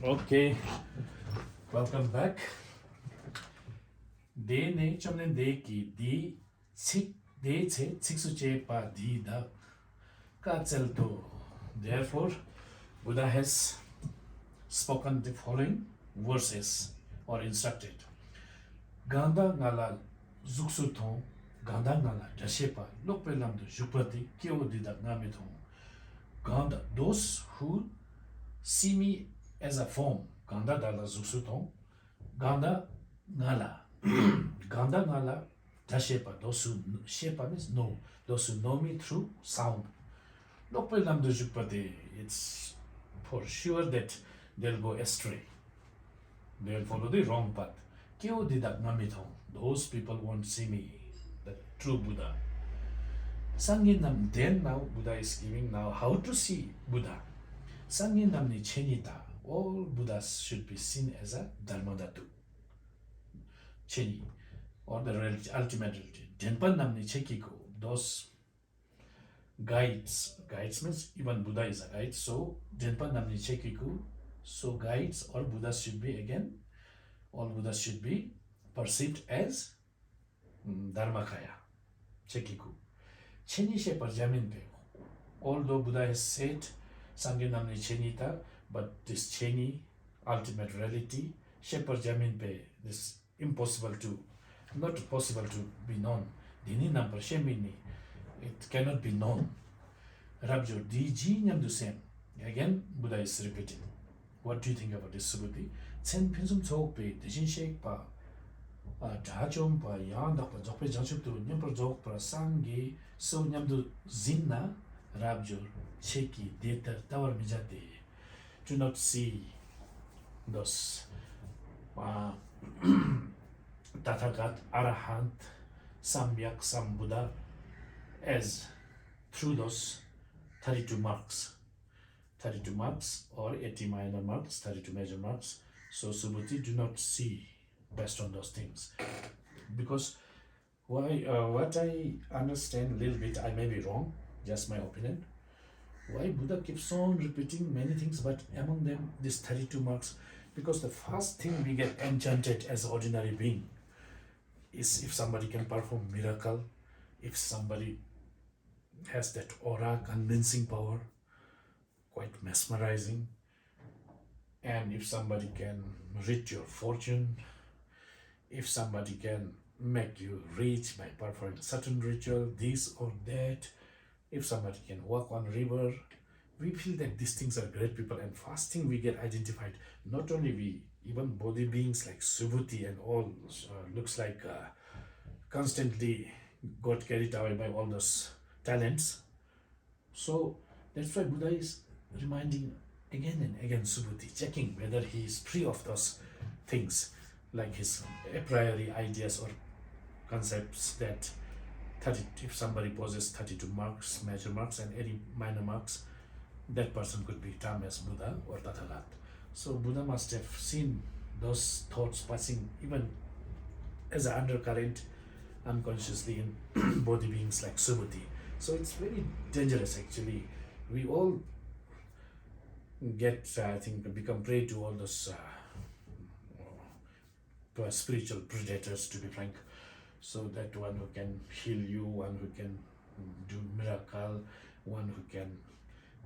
Okay, welcome back. Day ne chomne day ki di chik day che chiksu che pa di da ka chel to. Therefore, Buddha has spoken the following verses or instructed. Ganda ngala zuksu thong, ganda ngala jashepa, lokpe lam do jupati kyo di da ngame thong. Ganda, those who see me as a form, ganda dala zuksu thong, ganda ngala. Ganda ngala dashepa, those who shepa means know, those who know me through sound. Lokpe lam do jupati, it's for sure that they'll go astray. They'll follow the wrong path. Kyo didak namithong, those people won't see me, the true Buddha. Sangin nam, then now Buddha is giving now how to see Buddha. Sangin namni chenita, all Buddhas should be seen as a dharmadhatu. Cheni, or the ultimate reality. Denpan namni chekiko, those guides means even Buddha is a guide, so Denpan namni chekiku, so guides or Buddhas should be again, all Buddhas should be perceived as Dharmakaya, chekiku. Cheni she parjamin pe, although Buddha has said Sangye namni chenita, but this cheni, ultimate reality, she parjamin pe, this impossible to, not possible to be known. Dini number shemini, it cannot be known. Rabjo, di ji nyam the same. Again, Buddha is repeating. What do you think about this, Subhuti? Chen pinsum chok pe, deshin shek pa, dhachom pa, yan dak pa, jok pe janchup tu, nyam pa jok pa, sangi, so nyam du zinna, Rabjo, cheki, detar, tawar mijate. Do not see those Tathagat, Arahant, Samyak, Sambuddha as through those 32 marks. 32 marks or 80 minor marks, 32 major marks. So Subhuti, do not see based on those things. Because what I understand a little bit, I may be wrong, just my opinion. Why Buddha keeps on repeating many things, but among them these 32 marks, because the first thing we get enchanted as an ordinary being is if somebody can perform miracle, if somebody has that aura, convincing power, quite mesmerizing, and if somebody can reach your fortune, if somebody can make you rich by performing certain ritual, this or that, if somebody can walk on river, we feel that these things are great people, and first thing we get identified, not only we, even body beings like Subhuti and all, looks like constantly got carried away by all those talents. So that's why Buddha is reminding again and again Subhuti, checking whether he is free of those things, like his a priori ideas or concepts that if somebody possesses 32 marks, major marks, and any minor marks, that person could be termed as Buddha or Tathagat. So Buddha must have seen those thoughts passing even as an undercurrent unconsciously in body beings like Subhuti. So it's very dangerous actually. We all get, I think, become prey to all those spiritual predators, to be frank. So that one who can heal you, one who can do miracle, one who can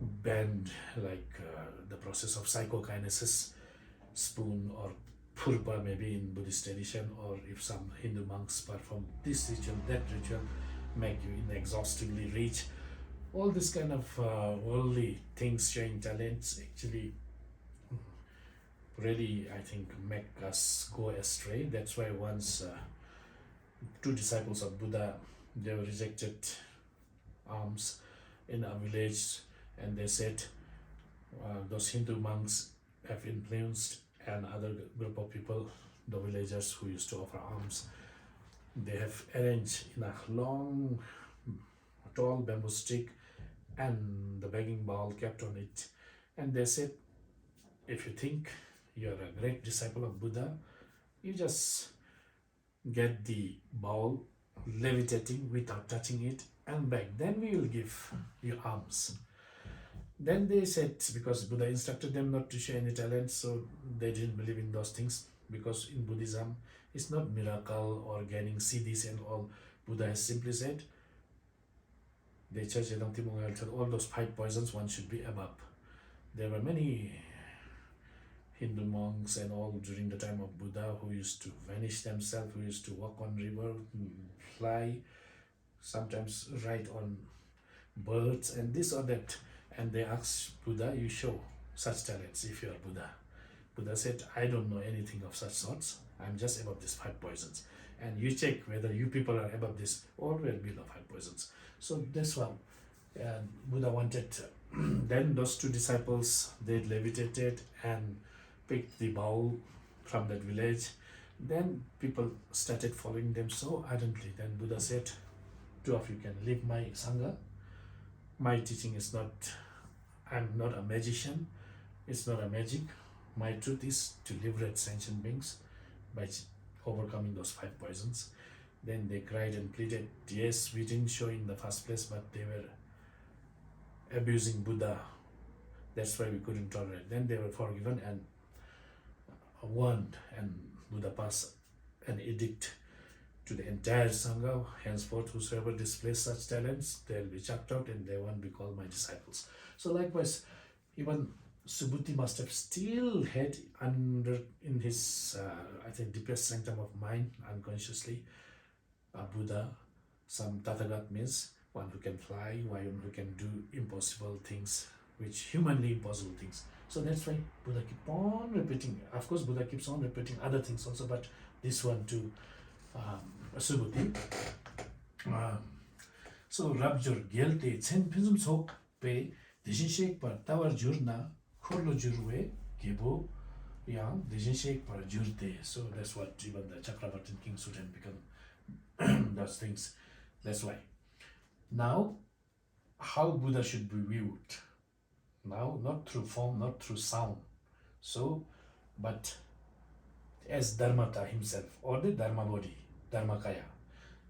bend like the process of psychokinesis, spoon or purpa maybe in Buddhist tradition, or if some Hindu monks perform this ritual, that ritual, make you inexhaustibly rich. All this kind of worldly things, showing talents, actually really, I think, make us go astray. That's why once two disciples of Buddha, they were rejected alms in a village, and they said those Hindu monks have influenced another group of people, the villagers who used to offer alms. They have arranged in a long, tall bamboo stick and the begging bowl kept on it. And they said, if you think you're a great disciple of Buddha, you just get the bowl levitating without touching it and beg. Then we will give you alms. Then they said, because Buddha instructed them not to show any talent, so they didn't believe in those things. Because in Buddhism, it's not miracle or getting siddhis and all. Buddha has simply said, all those 5 poisons one should be above. There were many Hindu monks and all during the time of Buddha who used to vanish themselves, who used to walk on river, fly, sometimes ride on birds and this or that. And they asked Buddha, you show such talents if you are Buddha. Buddha said, I don't know anything of such sorts. I'm just above these 5 poisons. And you check whether you people are above this or well below 5 poisons. So that's why Buddha wanted. Then those 2 disciples, they levitated and picked the bowl from that village. Then people started following them so ardently. Then Buddha said, 2 of you can leave my Sangha. My teaching is not, I'm not a magician. It's not a magic. My truth is to liberate sentient beings by overcoming those 5 poisons. Then they cried and pleaded, yes, we didn't show in the first place, but they were abusing Buddha. That's why we couldn't tolerate. Then they were forgiven and warned, and Buddha passed an edict to the entire Sangha. Henceforth, whosoever displays such talents, they'll be chucked out and they won't be called my disciples. So likewise, even Subhuti must have still had in his, I think, deepest sanctum of mind, unconsciously, a Buddha, some Tathagat means one who can fly, one who can do impossible things, which humanly impossible things. So that's why Buddha keep on repeating. Of course, Buddha keeps on repeating other things also, but this one too, Subhuti. So Rabjur Gelte Chen Pinzum Sok Pe Dijin Shek Par Tawar Jurna Khorlo Jurwe Gebo Yang Dijin Shek Par Jurte. So that's what even the Chakravartin King shouldn't become those things. That's why. Now, how Buddha should be viewed? Now, not through form, not through sound. So, but as Dharmata himself, or the Dharma body, Dharmakaya.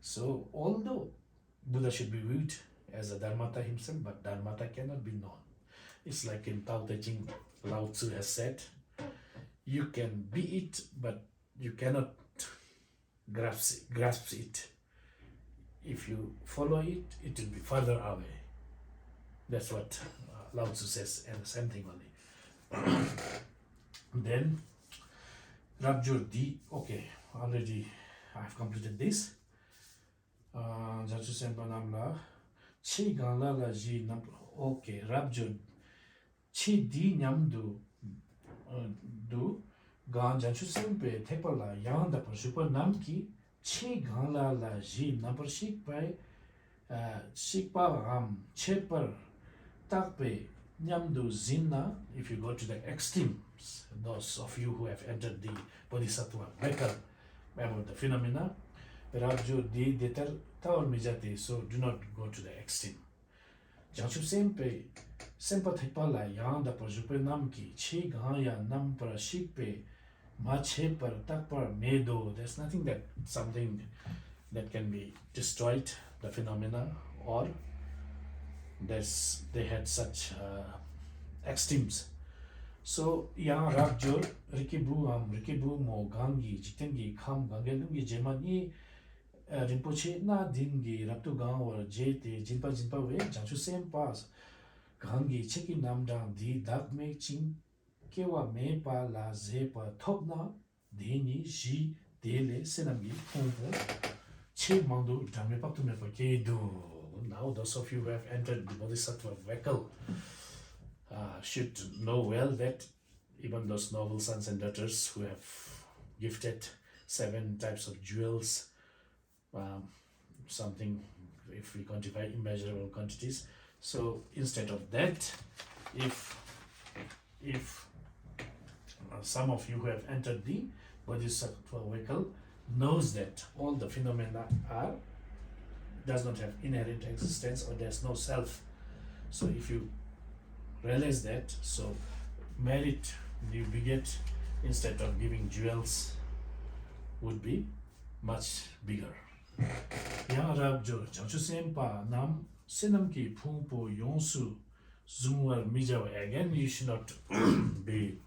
So, although Buddha should be viewed as a Dharmata himself, but Dharmata cannot be known. It's like in Tao Te Ching, Lao Tzu has said, you can be it, but you cannot grasp it. If you follow it, it will be further away. That's what Lao Tzu says, and the same thing only. Then Rabjur D. Okay, already I've completed this. Jachu Senpa Namla Chi Gangla La Ji Nam. Okay, Rabjur Chi Di Nyam Du Gan Jachu Senpe Tepala Yang Da Super Namki Chi Gangla La Ji Number Shik by Shikpa Ram Cheper Takpe Nyamdu Zinna. If you go to the extremes, those of you who have entered the Bodhisattva record about the phenomena, Rabju Di Deter Taur Mijati, so do not go to the extreme. Janshu Sempe Sempa Thipala Yanda Pajupe Namki Chi Gaya Nampara Shikpe Machepar Takpar Medo. There's nothing that something that can be destroyed, the phenomena, or they had such extremes. So yang Rabjur Rikibu Mo Gangi Jitengi Kam Gangelungi Jemani Rinpoche Na Dingi Raptu Gang or Jete Jinpa We Janshu Sempas Gangi Cheki Namdang Di Dak Me Ching Kewa Mepa La Zepa Topna Deni Ji Dele Senami Pompo Che Mandu Damepa to Mepa Kedu. Now those of you who have entered the Bodhisattva vehicle should know well that even those noble sons and daughters who have gifted 7 types of jewels, something, if we quantify immeasurable quantities. So instead of that, if some of you who have entered the Bodhisattva vehicle knows that all the phenomena does not have inherent existence, or there's no self. So if you realize that, so merit you beget instead of giving jewels would be much bigger. Yang Rabjo Janchu Sempa Nam Senam Ki Pungpo Yonsu Zungar Mijawa. Again, you should not be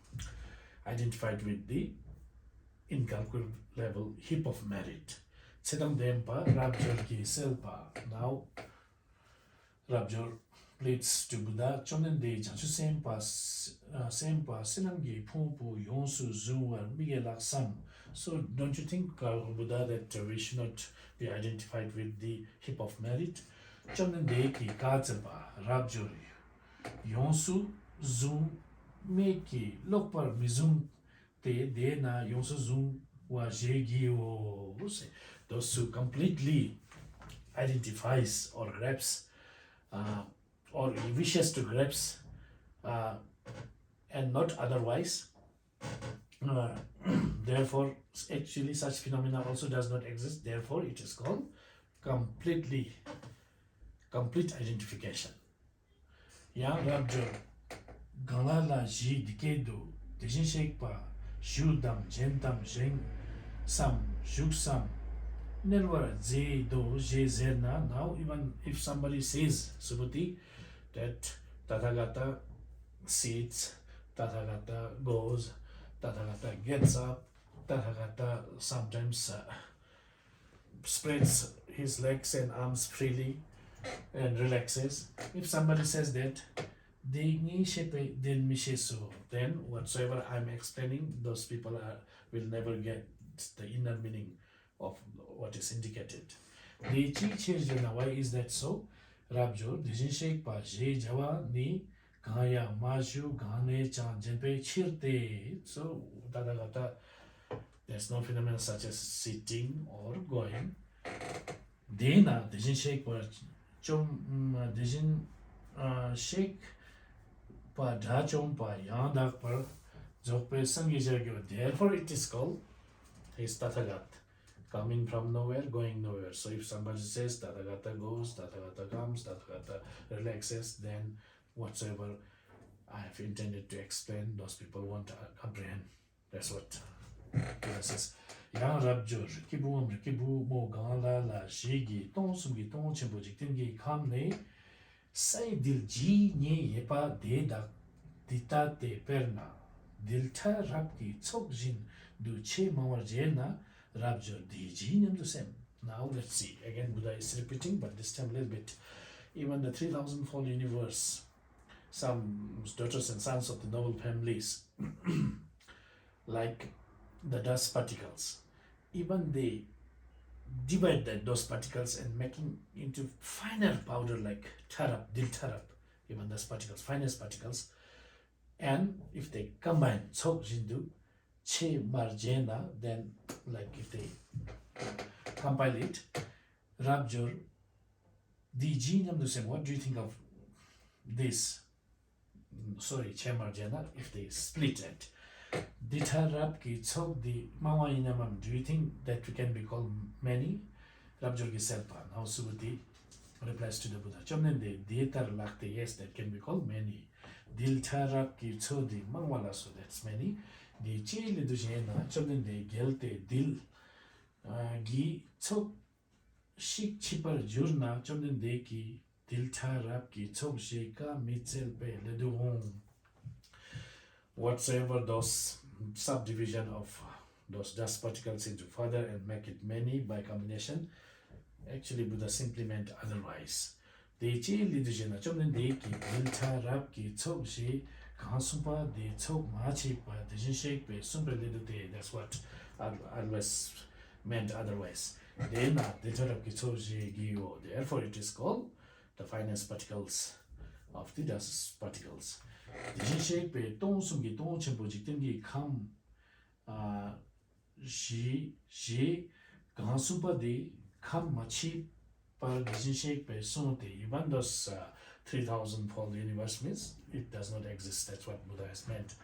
identified with the incalculable heap of merit. Sedang Dempa, Rabjor Ki Selpa. Now, Rabjor pleads to Buddha, Chonen De Jansu Sempa, Senamgi, Pumpu, Yonsu, Zungar, Miguelak Sam. So, don't you think, Buddha, that we should not be identified with the heap of merit? Chonen De Ki Kazaba, Rabjor, Yonsu, Zung, Meki, Lokpar, Mizung, Te, Dena, Yonsu, Zung, Wa Jegi, those who completely identifies or grabs or wishes to grasp and not otherwise. Therefore, actually such phenomena also does not exist. Therefore, it is called complete identification. Yang Rabjo Galala Ji Dikedu Dejin Shekpa Shudam Jentam Jeng Sam Shuksam Nelwara Ze Do Je Zerna. Now, even if somebody says, Subhuti, that Tathagata sits, Tathagata goes, Tathagata gets up, Tathagata sometimes spreads his legs and arms freely and relaxes. If somebody says that, then whatsoever I'm explaining, those people will never get the inner meaning of what is indicated. Why is that so? Rabjor, Dijin Sheikh Pa, Je Jawa, Ni, Gaya, Maju, Gane, Chan, Jenpe, Chirte. So, Tadagata, there's no phenomenon such as sitting or going. Dena, Dijin Sheikh Pa, Chom, Dijin Sheikh Pa, Dachom Pa, Yandak Pa, Jokpe, Sangijagyo. Therefore, it is called his Tathagat. Coming from nowhere, going nowhere. So if somebody says Tathagata goes, Tathagata comes, Tathagata relaxes, then whatsoever I have intended to explain, those people won't comprehend. That's what Buddha says. Yang Rabjo, Rikibu, Mo Gala, La Shigi, Tonsumgi, Tonchimbo, Jiktingi, Kamne, Sai Dil Ji, Nye Yepa, Dedak, Dita Te Perna, Dilta Rapki, Tsokjin, Du Che Mawar Jena, Rabjor Dijinam the same. Now let's see. Again, Buddha is repeating, but this time a little bit. Even the 3000-fold universe, some daughters and sons of the noble families, like the dust particles, even they divide those particles and making into finer powder like tarap, dil tarap, even those particles, finest particles. And if they combine chok jindu, Che Marjena, then like if they compile it, Rabjor, Dijinam the same. What do you think of this? Sorry, Che Marjena, if they split it. Dita Rabki Chok the Mawa Inamam, do you think that we can be called many? Rabjor Giselpa, now Subhuti replies to the Buddha. Chomnen de Dietar Lakte, yes, that can be called many. Dilta Rabki Chodi Mangwala, so that's many. The chili dujena, chomden de gelte dil gi chok shik chipar jurna, chomden de ki dil tarap ki chok shika mitzel pe leduhong. Whatsoever those subdivision of those dust particles into further and make it many by combination, actually Buddha simply meant otherwise. The chili dujena, chomden de ki dil tarap ki chok shi Kansumpa de Chok Machi Pa Dijin Sheikh Pe Sumpe Lidu. That's what always meant otherwise. Then the Torah Kitoji Gyo. Therefore it is called the finest particles of the dust particles. Dijin Sheikh Pe Tong Sumgi Tong Chimpo Jiktengi Kam Shi Kansumpa de Kam Machi Pa Dijin Sheikh Pe Sumte. Even those 3000-fold universe means it does not exist. That's what Buddha has meant.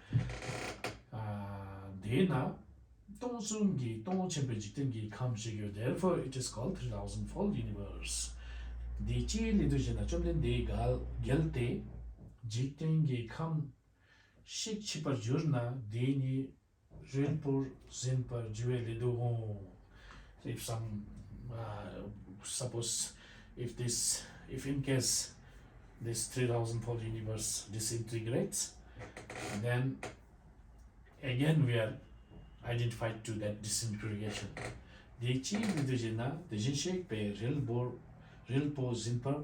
Dena, Tongsungi, Tongchempejitingi, Kamshigyo. Therefore, it is called 3000-fold universe. The chi lidujana chomden de gal gelte, Jitengi kam shik chipar jurna, deni rilpur zinpar jue lidu. If some, suppose, if in case this 3000-fold universe disintegrates, and then again we are identified to that disintegration. Dechi vidujina dejinshek pe rilpo zinpa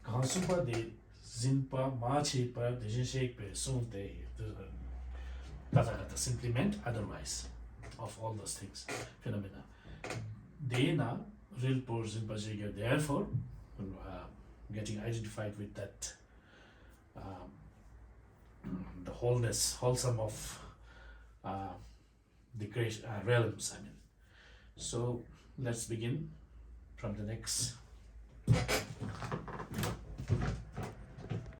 kansumpa de zinpa machi pa dejinshek pe sunte tathagata simply meant otherwise of all those things, phenomena. Dena rilpo zinpa jiga, therefore getting identified with that the wholeness, wholesome of the creation realms. I mean, so let's begin from the next.